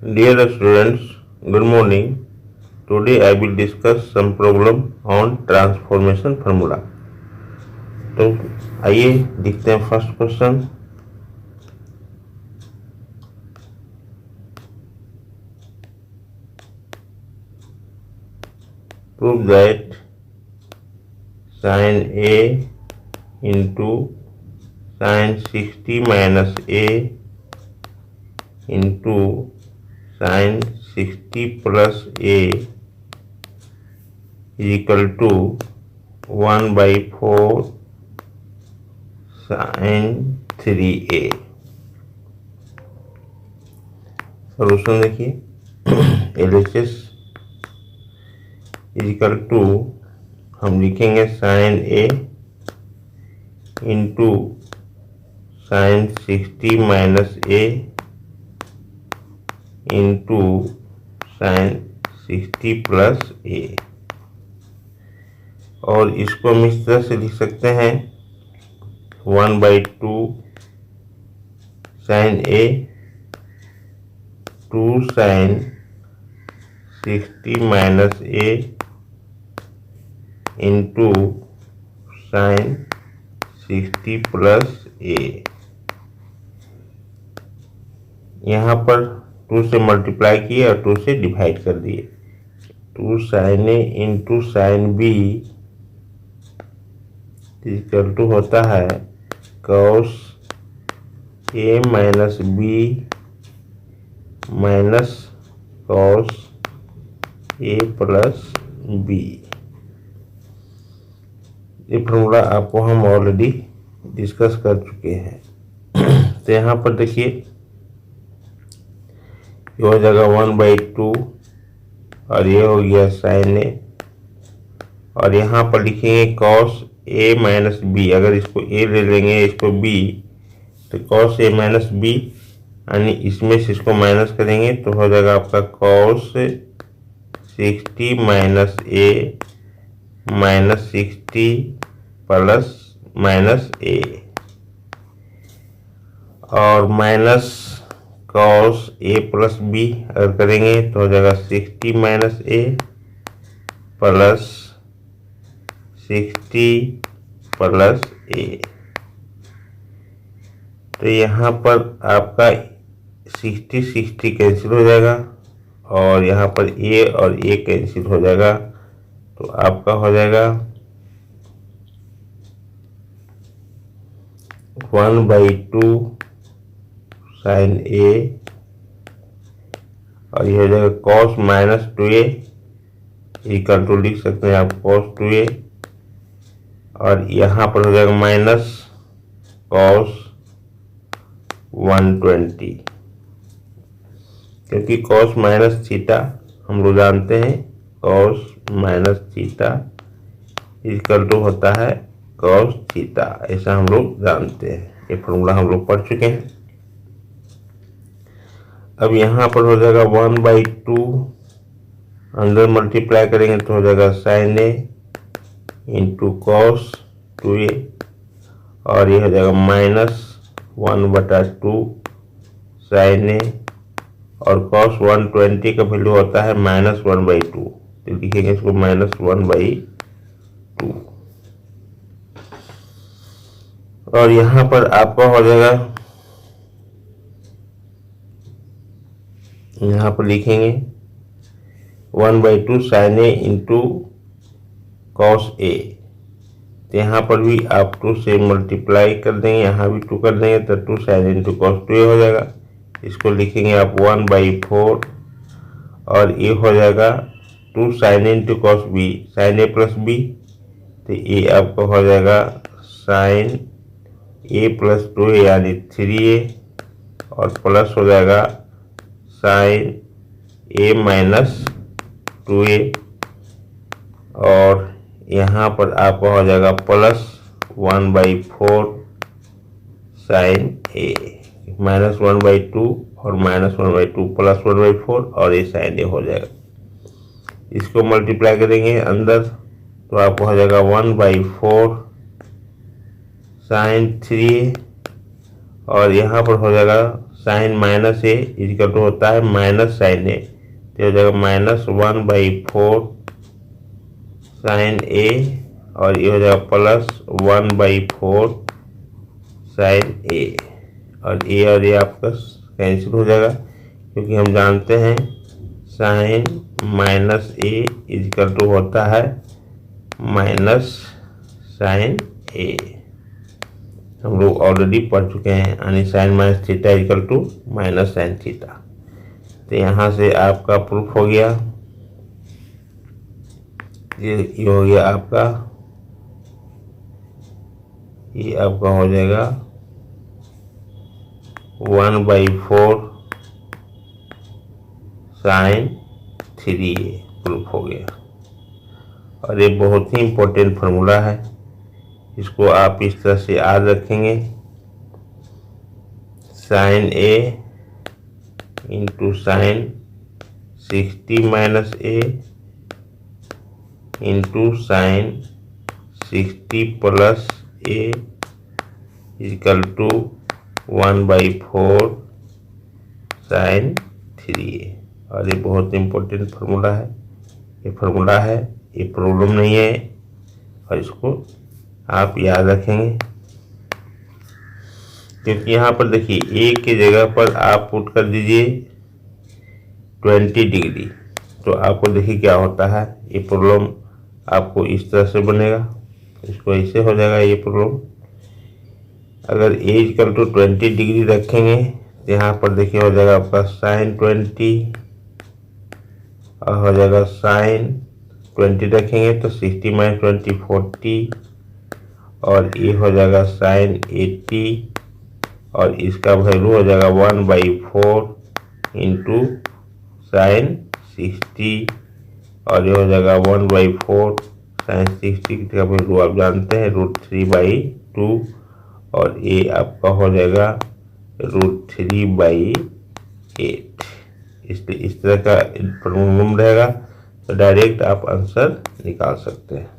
Dear students, good morning. Today I will discuss some problem on transformation formula. तो आइए देखते हैं first question. Prove that sin A into sin 60 minus A into sin 60 plus A is equal to 1 by 4 sin 3A। Solution देखिए LHS is equal to हम लिखेंगे sin A into sin 60 minus A into sin 60 plus A, और इसको हम इस तरह से लिख सकते हैं 1 by 2 sin A 2 sin 60 minus A into sin 60 plus A। यहाँ पर 2 से मल्टीप्लाई किए और 2 से डिवाइड कर दिए। 2 sin A into sin B equal to होता है cos A minus B minus cos A plus B। ये फॉर्मूला आपको हम ऑलरेडी डिस्कस कर चुके हैं। तो यहाँ पर देखिए ये हो जाएगा 1 by 2 और ये हो गया sin A, और यहाँ पर लिखेंगे cos A माइनस B। अगर इसको A ले लेंगे इसको B, तो cos A माइनस B, यानी इसमें से इसको माइनस करेंगे तो हो जाएगा आपका cos 60 minus A minus 60 plus minus A, और minus cos A plus B अगर करेंगे तो हो जाएगा 60 minus A plus 60 plus A। तो यहाँ पर आपका 60 कैंसिल हो जाएगा और यहाँ पर A और A कैंसिल हो जाएगा, तो आपका हो जाएगा 1 by 2 sin A, और ये हो जाएगा cos minus 2A equal to लिख सकते हैं आप cos 2A, और यहाँ पर हो जाएगा माइनस cos 120, क्योंकि cos माइनस थीटा हम लोग जानते हैं cos minus theta equal to होता है cos थीटा, ऐसा हम लोग जानते हैं। ये फॉर्मूला हम लोग पढ़ चुके हैं। अब यहाँ पर हो जाएगा 1 by 2, अंदर मल्टीप्लाई करेंगे तो हो जाएगा sin A into cos 2A, और ये हो जाएगा माइनस 1/2 sin A, और cos 120 का वैल्यू होता है माइनस 1/2, तो लिखेंगे इसको माइनस 1/2, और यहाँ पर आपका हो जाएगा, यहाँ पर लिखेंगे 1/2 sin A into cos A, तो यहाँ पर भी आप 2 से मल्टीप्लाई कर देंगे, यहाँ भी 2 कर देंगे तो 2 sin इंटू cos 2A हो जाएगा। इसको लिखेंगे आप 1/4, और ये हो जाएगा 2 sin into cos B sin A plus B, तो ये आपका हो जाएगा sin A प्लस 2A यानी 3A, और प्लस हो जाएगा sin A माइनस 2A, और यहाँ पर आपका हो जाएगा प्लस 1/4 sin A, माइनस 1/2 और माइनस 1/2 प्लस 1/4, और ये sin A हो जाएगा। इसको मल्टीप्लाई करेंगे अंदर तो आपको हो जाएगा 1/4 sin 3, और यहाँ पर हो जाएगा sine minus A equal to होता है माइनस साइन ए, तो हो जाएगा -1/4 साइन ए, और ये हो जाएगा +1/4 साइन ए, और ये आपका कैंसिल हो जाएगा, क्योंकि हम जानते हैं sine minus A equal to होता है माइनस साइन ए। हम लोग ऑलरेडी पढ़ चुके हैं, यानी sine minus theta equal to minus sine theta. तो यहाँ से आपका प्रूफ हो गया, ये हो गया आपका, ये आपका हो जाएगा 1/4 साइन 3a प्रूफ हो गया। और ये बहुत ही इम्पोर्टेंट फार्मूला है, इसको आप इस तरह से याद रखेंगे, sine A into sine 60 minus A into sine 60 plus A equal to 1/4 sine 3a। और ये बहुत इम्पोर्टेंट फार्मूला है, ये फार्मूला है, ये प्रॉब्लम नहीं है, और इसको आप याद रखेंगे, क्योंकि यहाँ पर देखिए ए की जगह पर आप पुट कर दीजिए 20 डिग्री, तो आपको देखिए क्या होता है, ये प्रॉब्लम आपको इस तरह से बनेगा, इसको ऐसे हो जाएगा ये प्रॉब्लम। अगर ए इक्वल टू 20 डिग्री रखेंगे तो यहाँ पर देखिए हो जाएगा आपका साइन 20, और हो जाएगा साइन 20 रखेंगे तो 60 माइनस 20 40, और ये हो जाएगा साइन 80, और इसका वैल्यू हो जाएगा 1/4 इंटू साइन 60, और ये हो जाएगा 1/4 साइन 60 का वैल्यू आप जानते हैं √3/2, और ये आपका हो जाएगा √3/8। इसलिए इस तरह का प्रॉब्लम रहेगा, तो डायरेक्ट आप आंसर निकाल सकते हैं।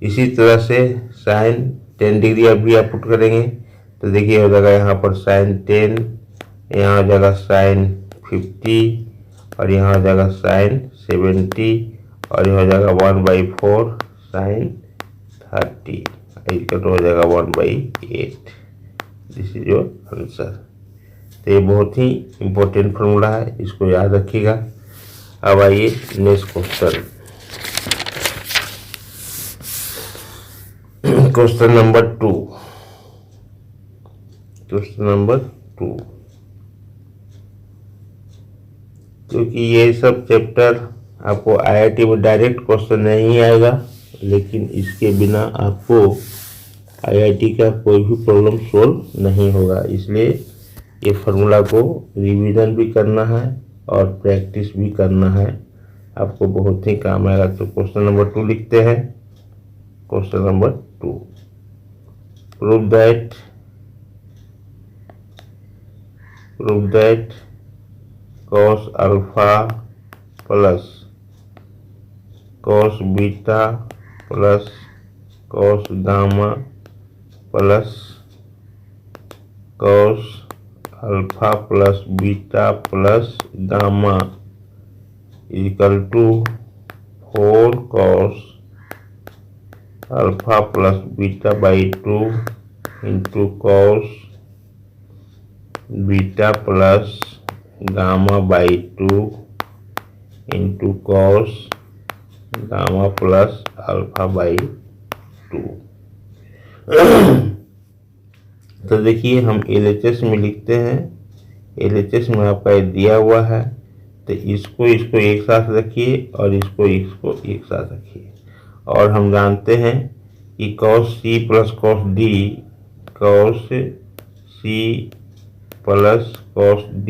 इसी तरह से साइन 10 डिग्री अभी आप पुट करेंगे तो देखिए हो जाएगा यहाँ पर साइन 10, यहाँ हो जाएगा साइन 50, और यहाँ हो जाएगा साइन 70, और ये हो जाएगा 1/4 साइन 30, इक्वल टू हो जाएगा 1/8। This is your answer. तो ये बहुत ही इम्पोर्टेंट फार्मूला है, इसको याद रखिएगा। अब आइए next question, question number 2। Question number 2, क्योंकि ये सब चैप्टर आपको आईआईटी में डायरेक्ट क्वेश्चन नहीं आएगा, लेकिन इसके बिना आपको आईआईटी का कोई भी प्रॉब्लम सोल्व नहीं होगा, इसलिए ये फार्मूला को रिवीजन भी करना है और प्रैक्टिस भी करना है, आपको बहुत ही काम आएगा। तो क्वेश्चन नंबर 2 लिखते हैं। Question number 2, prove that cos alpha plus cos beta plus cos gamma plus cos alpha plus beta plus gamma equal to 4 cos alpha plus beta by 2 into cos beta plus gamma by 2 into cos gamma plus alpha by 2। तो देखिए हम LHS में लिखते हैं, LHS में आपका ये दिया हुआ है, तो इसको एक साथ रखिए और इसको एक साथ रखिए। और हम जानते हैं कि cos C plus cos D, cos C plus cos D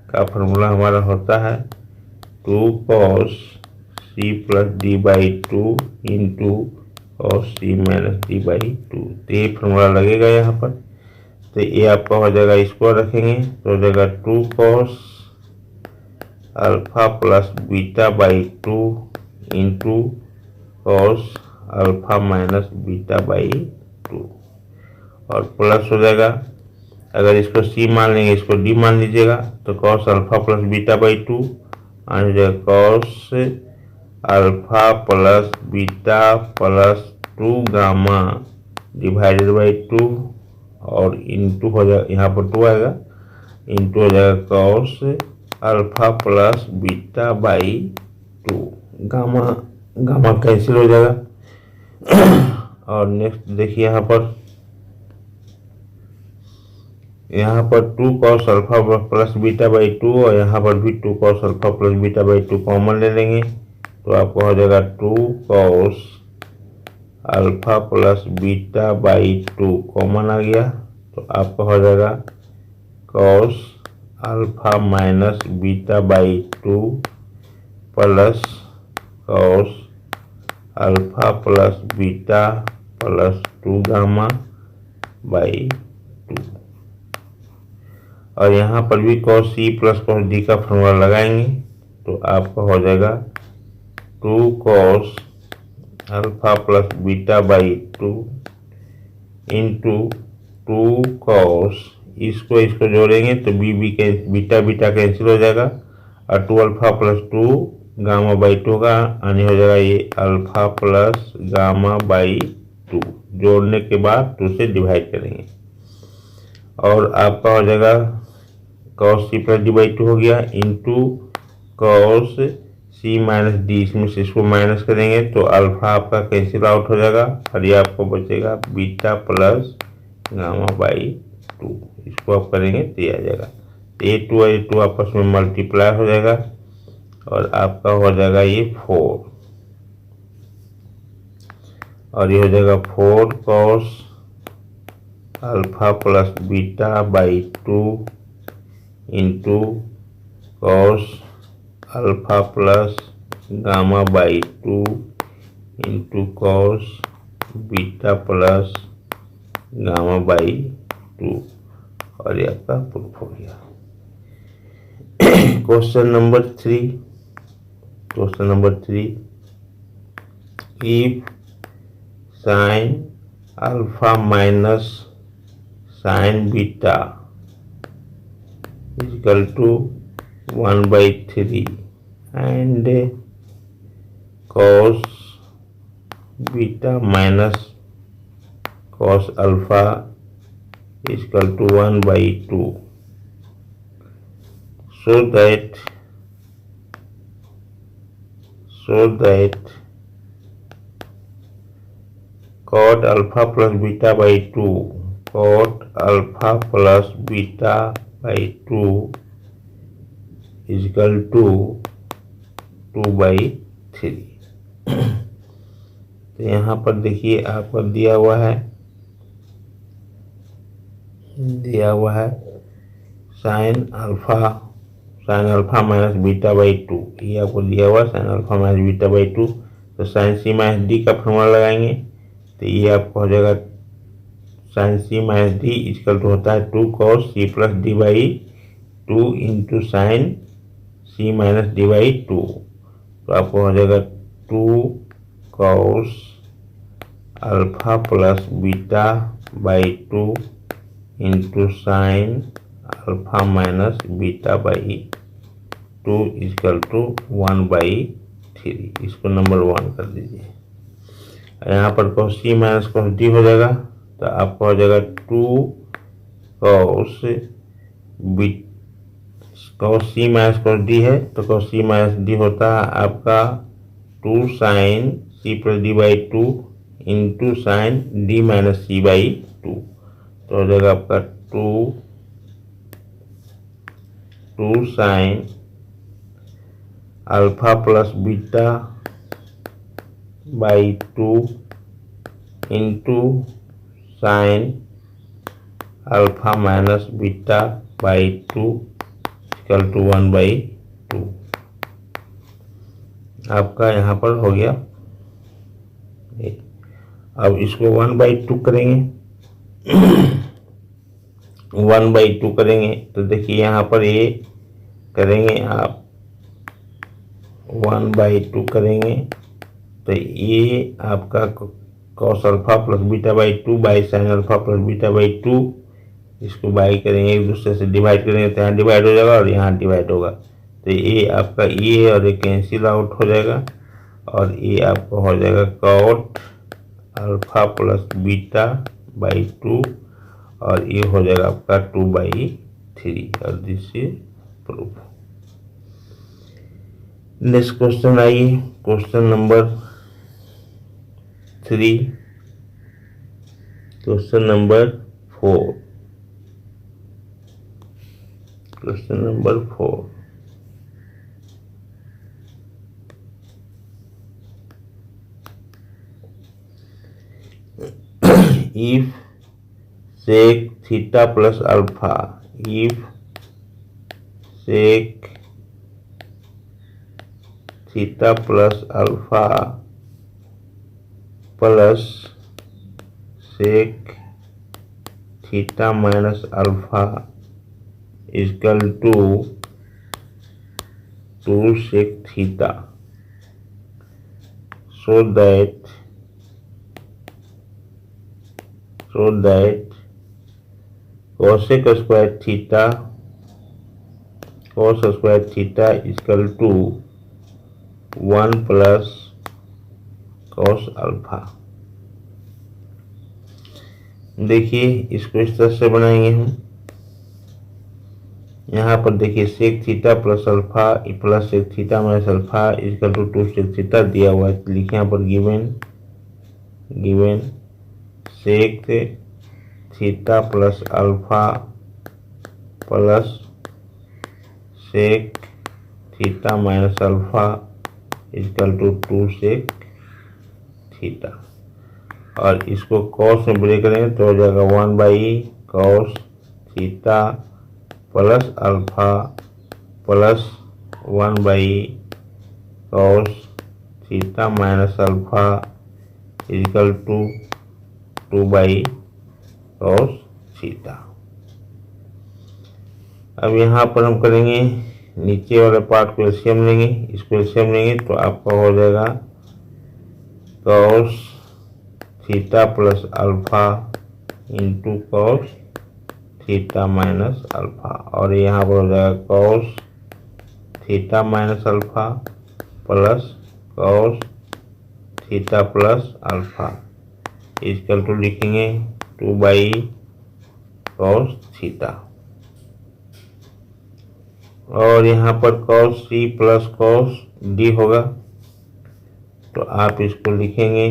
का फार्मूला हमारा होता है 2 cos C plus D by 2 into cos C minus D by 2। तो ये फार्मूला लगेगा यहाँ पर, तो ये आपका हो जाएगा, इसको रखेंगे तो हो जाएगा 2 cos alpha plus beta by 2 into cos alpha minus beta by 2, और प्लस हो जाएगा। अगर इसको सी मान लेंगे, इसको डी मान लीजिएगा, तो cos alpha plus beta by two आ जाएगा cos alpha plus beta plus 2 gamma divided by 2 और इंटू हो जाएगा, यहाँ पर 2 आएगा, इंटू हो जाएगा cos alpha plus beta by 2। Gamma gamma cancel हो जाएगा। और नेक्स्ट देखिए यहाँ पर 2 cos alpha plus beta by 2 और यहाँ पर भी 2 cos alpha plus beta by 2 common ले लेंगे, तो आपको हो जाएगा 2 cos alpha plus beta by 2 common आ गया, तो आपका हो जाएगा cos alpha minus beta by 2 plus cos alpha plus beta plus 2 gamma by 2। और यहाँ पर भी cos C plus cos D का फॉर्मूला लगाएंगे, तो आपका हो जाएगा 2 cos alpha plus beta by 2 into 2 cos, इसको जोड़ेंगे तो बीटा बीटा कैंसिल हो जाएगा और 2 अल्फा प्लस 2 गामा बाई 2 का आने हो जाएगा ये अल्फा प्लस गामा बाई 2, जोड़ने के बाद 2 से डिवाइड करेंगे और आपका हो जाएगा cos C plus D by 2 हो गया into cos C minus D, इसमें से इसको माइनस करेंगे तो अल्फा आपका कैंसिल आउट हो जाएगा और ये आपको बचेगा बीटा प्लस गामा बाई 2। इसको आप करेंगे तो ये आ जाएगा, A2 और A2 आपस में मल्टीप्लाई हो जाएगा और आपका हो जाएगा ये 4 और ये हो जाएगा 4 cos alpha plus beta by 2 into cos alpha plus gamma by 2 into cos beta plus gamma by 2 और ये आपका प्रूफ हो गया। Question number 3, if sine alpha minus sine beta equal to 1/3 and cos beta minus cos alpha equal to 1/2, so that cot alpha plus beta by 2 cot alpha plus beta by 2 equal to 2/3। तो यहाँ पर देखिए आपको दिया हुआ है sine alpha minus beta by 2, ये आपको दिया हुआ है sine alpha minus beta by 2। तो साइन सी माइनस डी का फॉर्मूला लगाएंगे तो ये आपको हो जाएगा sine C minus D equal to होता है 2 cos C plus D by 2 into sine C minus D by 2, तो आपको हो जाएगा 2 cos alpha plus beta by 2 into sine alpha minus beta by 2 equal to 1/3। इसको नंबर 1 कर दीजिए। यहाँ पर cos C minus cos D हो जाएगा, तो आपको हो जाएगा 2 cos C minus cos D है, तो कॉस सी माइनस डी होता है आपका 2 sine C plus D by 2 into sine D minus C by 2, तो हो जाएगा आपका 2 sine alpha plus beta by 2 into sine alpha minus beta by 2 equal to 1/2। आपका यहाँ पर हो गया। अब इसको 1/2 करेंगे 1/2 करेंगे तो देखिए यहाँ पर ये करेंगे आप 1/2 करेंगे तो ये आपका cos alpha plus beta by 2 by sine alpha plus beta by 2 इसको बाई करेंगे, एक दूसरे से डिवाइड करेंगे तो यहाँ डिवाइड हो जाएगा और यहाँ डिवाइड होगा, तो ये आपका ये और ये कैंसिल आउट हो जाएगा और ये आपका हो जाएगा cot alpha plus beta by 2 और ये हो जाएगा आपका 2/3 और this is proof. Next question आइए, question number 3, question number 4, question number 4। if sec theta plus alpha, if sec theta plus alpha plus sec theta minus alpha is equal to 2 sec theta, so that cosec square theta is equal to 1 plus cos alpha। देखिए इसको इस तरह से बनाएंगे हम। यहाँ पर देखिए sec theta plus alpha plus sec theta minus alpha is equal to 2 sec theta दिया हुआ है, लिखिए यहाँ पर given sec theta plus alpha plus sec theta minus alpha equal to 2 sec theta, और इसको कॉस में ब्रेक करेंगे तो हो जाएगा 1/cos theta plus alpha plus 1/cos theta minus alpha equal to 2/cos theta. अब यहाँ पर हम करेंगे नीचे वाले पार्ट को एलसीएम लेंगे, इसको एलसीएम लेंगे तो आपका हो जाएगा cos theta plus alpha into cos theta minus alpha, और यहाँ पर हो जाएगा cos theta minus alpha plus cos theta plus alpha equal to लिखेंगे 2/cos थीटा, और यहाँ पर cos c plus cos d होगा तो आप इसको लिखेंगे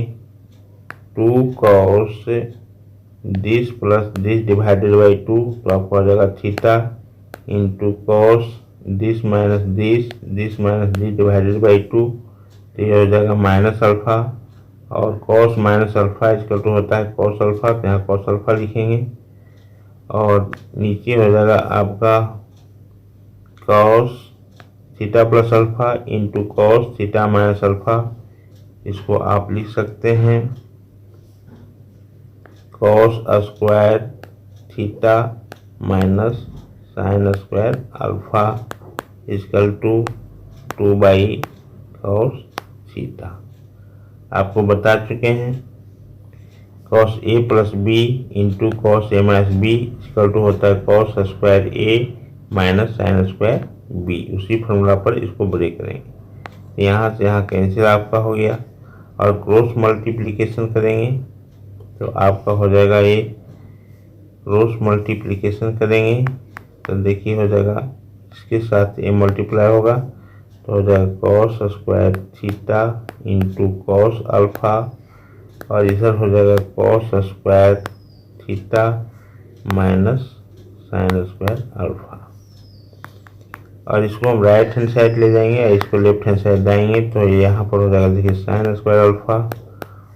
2cos this plus this divided by 2, तो आपको आ जाएगा theta into cos this minus this minus this divided by 2, तो ये हो जाएगा माइनस अल्फा, और cos माइनस अल्फा इसका टू होता है cos अल्फा, तो यहाँ cos अल्फा लिखेंगे, और नीचे हो जाएगा आपका cos theta plus alpha into cos theta minus alpha, इसको आप लिख सकते हैं cos square theta minus sine square alpha equal to 2/cos theta. आपको बता चुके हैं cos a plus B into cos a minus B equal to होता है cos square a minus sine square B, उसी फॉर्मूला पर इसको ब्रेक करेंगे, यहाँ से यहाँ कैंसिल आपका हो गया, और क्रॉस मल्टीप्लिकेशन करेंगे तो आपका हो जाएगा ये क्रॉस मल्टीप्लिकेशन करेंगे तो देखिए हो जाएगा इसके साथ ये मल्टीप्लाई होगा तो हो जाएगा cos square theta into cos alpha, और इधर हो जाएगा cos square theta minus sine square alpha, और इसको हम राइट हैंड साइड ले जाएंगे और इसको लेफ्ट हैंड साइड लाएंगे तो यहाँ पर हो जाएगा देखिए साइन स्क्वायर अल्फा,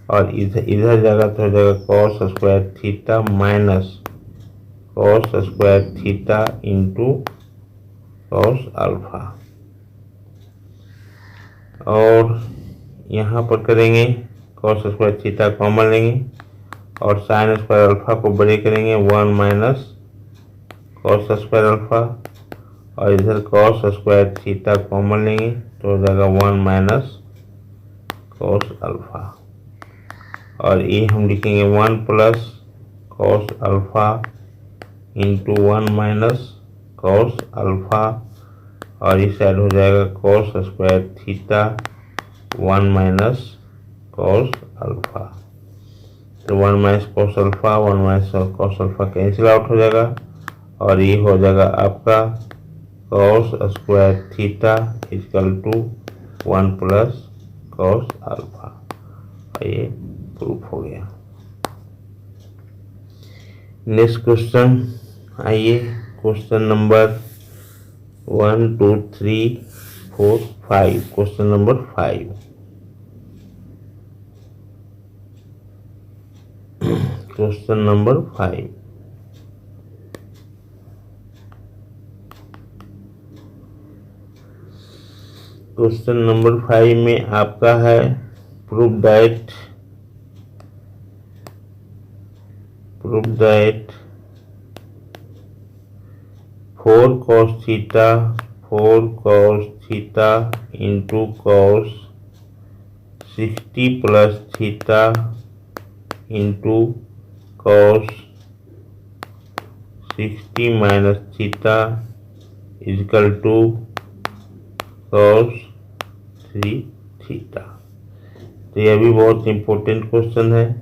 और इधर जाएगा तो हो जाएगा cos square theta minus cos square theta into cos alpha, और यहाँ पर करेंगे cos स्क्वायर थीटा कॉमन लेंगे और साइन स्क्वायर अल्फा को ब्रेक करेंगे 1 माइनस cos स्क्वायर अल्फा, और इधर cos स्क्वायर थीटा कॉमन लेंगे तो हो जाएगा 1 माइनस cos अल्फा, और ये हम लिखेंगे 1 plus cos alpha into 1 minus cos alpha, और इस साइड हो जाएगा cos square theta 1 minus cos alpha. तो 1 minus cos alpha 1 minus cos alpha cancel out हो जाएगा, और ये हो जाएगा आपका cos square theta equal to 1 plus cos alpha. ये प्रूफ हो गया। नेक्स्ट क्वेश्चन आइए, question number 1 2 3 4 5। Question number 5, question number 5। Question number 5 में आपका है prove that 4 cos theta into cos 60 plus theta into cos 60 minus theta is equal to cos 3 theta. तो यह भी बहुत इम्पोर्टेंट क्वेश्चन है,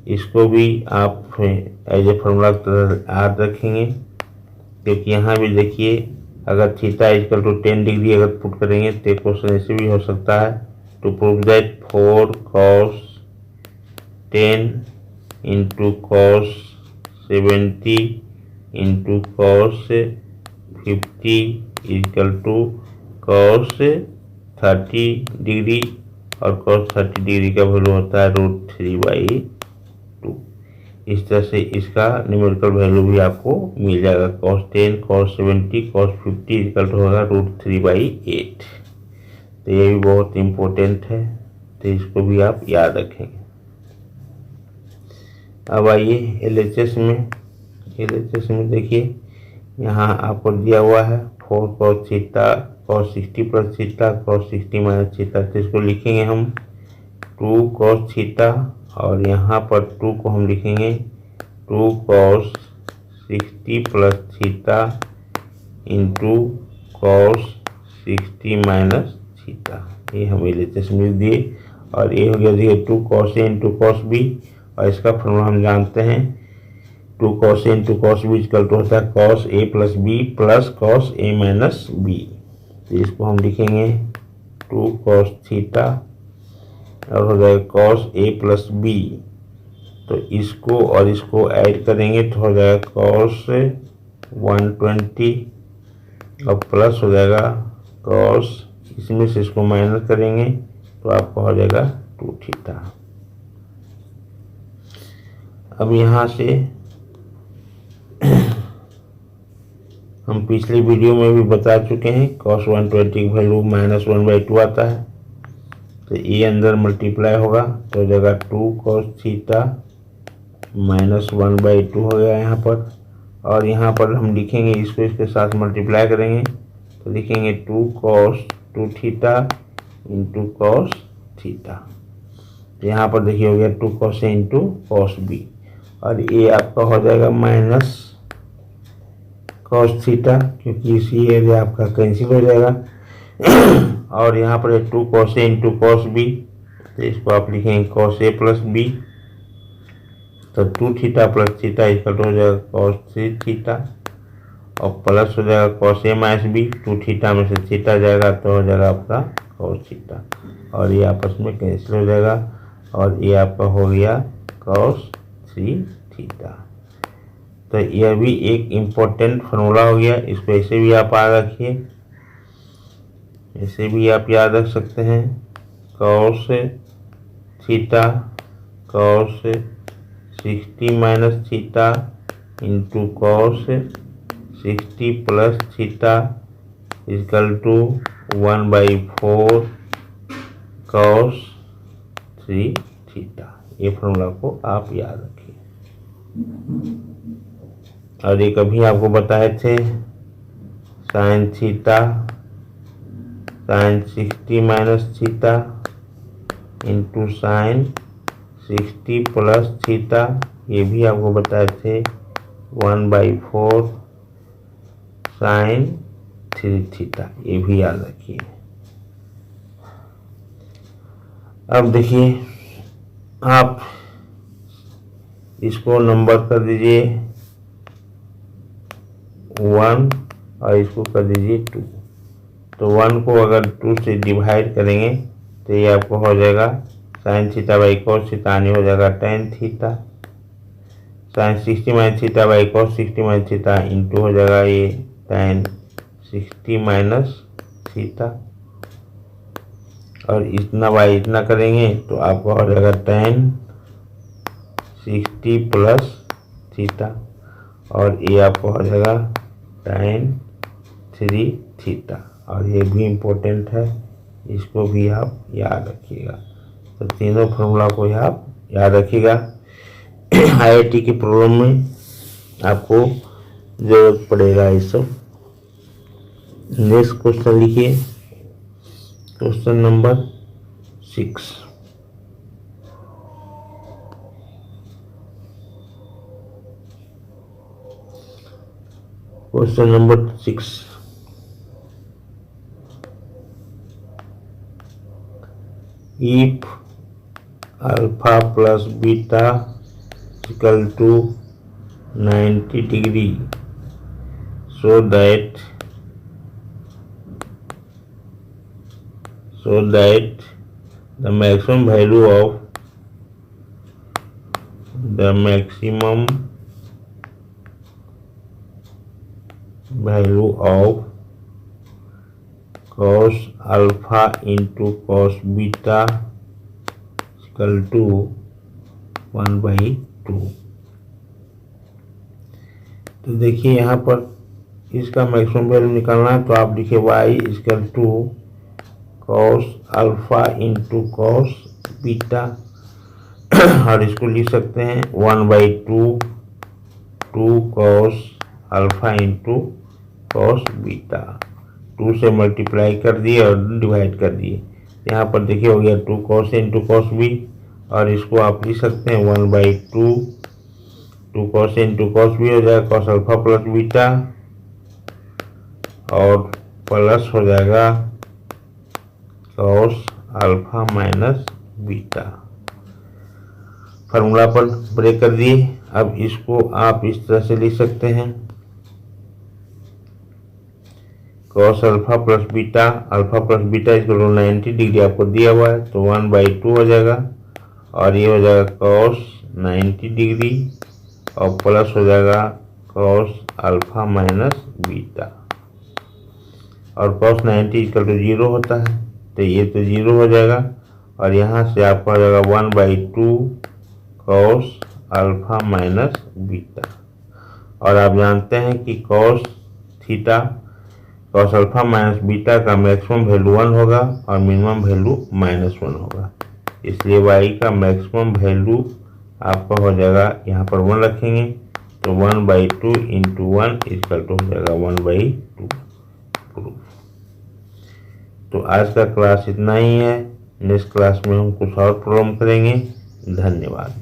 इसको भी आप एज ए फॉर्मूला याद रखेंगे, क्योंकि यहाँ भी देखिए अगर थीटा इक्वल टू 10 डिग्री अगर पुट करेंगे तो क्वेश्चन ऐसे भी हो सकता है। To prove that 4 cos 10 into cos 70 into cos 50 equal to cos 30 degree, और cos 30 डिग्री का वैल्यू होता है √3/2। इस तरह से इसका न्यूमेरिकल वैल्यू भी आपको मिल जाएगा। cos 10 cos 70 cos 50 equal to होगा √3/8। तो ये भी बहुत इम्पोर्टेंट है, तो इसको भी आप याद रखेंगे। अब आइए LHS में देखिए, यहाँ आपको दिया हुआ है 4 cos theta cos 60 plus theta cos 60 minus theta. तो इसको लिखेंगे हम 2 cos थीटा, और यहाँ पर 2 को हम लिखेंगे 2 cos 60 plus theta into cos 60 minus theta. ये हम LHS में दिए, और ये हो गया देखिए 2 cos A into cos B, और इसका फॉर्मूला हम जानते हैं 2 cos A into cos B equal to होता है cos A plus B plus cos A minus B। तो इसको हम लिखेंगे 2 cos थीटा और हो जाएगा cos A प्लस B। तो इसको और इसको ऐड करेंगे तो हो जाएगा cos 120, और प्लस हो जाएगा cos, इसमें से इसको माइनस करेंगे तो आपका हो जाएगा 2 थीटा। अब यहाँ से हम पिछली वीडियो में भी बता चुके हैं cos 120 की वैल्यू -1/2 आता है, तो ये अंदर मल्टीप्लाई होगा तो हो जाएगा 2 cos थीटा -1/2 हो गया यहाँ पर। और यहाँ पर हम लिखेंगे इसको इसके साथ मल्टीप्लाई करेंगे तो लिखेंगे 2 cos 2 theta into cos theta. तो यहाँ पर देखिए हो गया 2 cos A into cos B, और ये आपका हो जाएगा माइनस cos थीटा, क्योंकि इसी एरिया आपका कैंसिल हो जाएगा। और यहाँ पर 2 cos A into cos B, तो इसको आप लिखेंगे cos A प्लस B, तो 2 थीटा प्लस थीटा इक्वल हो जाएगा cos 3 थीटा, और प्लस हो जाएगा cos A minus B, 2 theta में से थीटा जाएगा तो हो जाएगा आपका cos थीटा, और ये आपस में कैंसिल हो जाएगा, और ये आपका हो गया cos 3 थीटा। तो यह भी एक इम्पोर्टेंट फार्मूला हो गया, इसको ऐसे भी आप याद रखिए, ऐसे भी आप याद रख सकते हैं cos theta cos 60 minus theta into cos 60 plus theta equal to 1/4 cos 3 theta. ये फार्मूला को आप याद रखिए। और ये कभी आपको बताए थे sine theta sine 60 minus theta into sine 60 plus theta, ये भी आपको बताए थे 1/4 साइन 3 थीटा, ये भी याद रखिए। अब देखिए आप इसको नंबर कर दीजिए 1 और इसको कर दीजिए 2। तो 1 को अगर 2 से डिवाइड करेंगे तो ये आपको हो जाएगा sine theta by cos theta, यानी हो जाएगा tan theta. Sine 60 minus theta by cos 60 minus theta into हो जाएगा ये टेन 60 माइनस थीटा, और इतना बाई इतना करेंगे तो आपको हो जाएगा टेन 60 प्लस थीटा, और ये आपको हो जाएगा टेन 3 थीटा। और ये भी इम्पोर्टेंट है, इसको भी आप याद रखिएगा। तो तीनों फॉर्मूला को आप याद रखिएगा। आईआईटी की प्रॉब्लम में आपको जरूरत पड़ेगा ये सब। नेक्स्ट क्वेश्चन लिखिए, question number 6। Question number 6, if alpha plus beta equal to 90 degree, so that the maximum value of cos alpha into cos beta equal to 1/2। तो देखिए यहाँ पर इसका मैक्सिमम वैल्यू निकालना है, तो आप लिखिए y equal to cos alpha into cos beta, और इसको लिख सकते हैं 1/2 2 cos alpha into cos beta. 2 से मल्टीप्लाई कर दिए और डिवाइड कर दिए। यहाँ पर देखिए हो गया 2 cos इंटू cos बी, और इसको आप लिख सकते हैं 1/2 2 cos इंटू cos बी हो जाएगा cos अल्फा प्लस बीटा, और प्लस हो जाएगा cos alpha minus beta. Formula पर ब्रेक कर दिए। अब इसको आप इस तरह से लिख सकते हैं cos अल्फा प्लस बीटा इसको 90 डिग्री आपको दिया हुआ है, तो 1/2 हो जाएगा, और ये हो जाएगा cos 90 डिग्री, और प्लस हो जाएगा cos अल्फा माइनस बीटा, और cos 90 इक्वल टू 0 होता है, तो ये तो 0 हो जाएगा, और यहाँ से आपका हो जाएगा 1/2 cos अल्फा माइनस बीटा। और आप जानते हैं कि cos अल्फा माइनस बीटा का मैक्सिमम वैल्यू 1 होगा और मिनिमम वैल्यू -1 होगा, इसलिए y का मैक्सिमम वैल्यू आपका हो जाएगा, यहाँ पर 1 रखेंगे तो 1/2 इंटू 1 इक्वल टू हो जाएगा 1/2 प्रूफ। तो आज का क्लास इतना ही है। नेक्स्ट क्लास में हम कुछ और प्रॉब्लम करेंगे। धन्यवाद।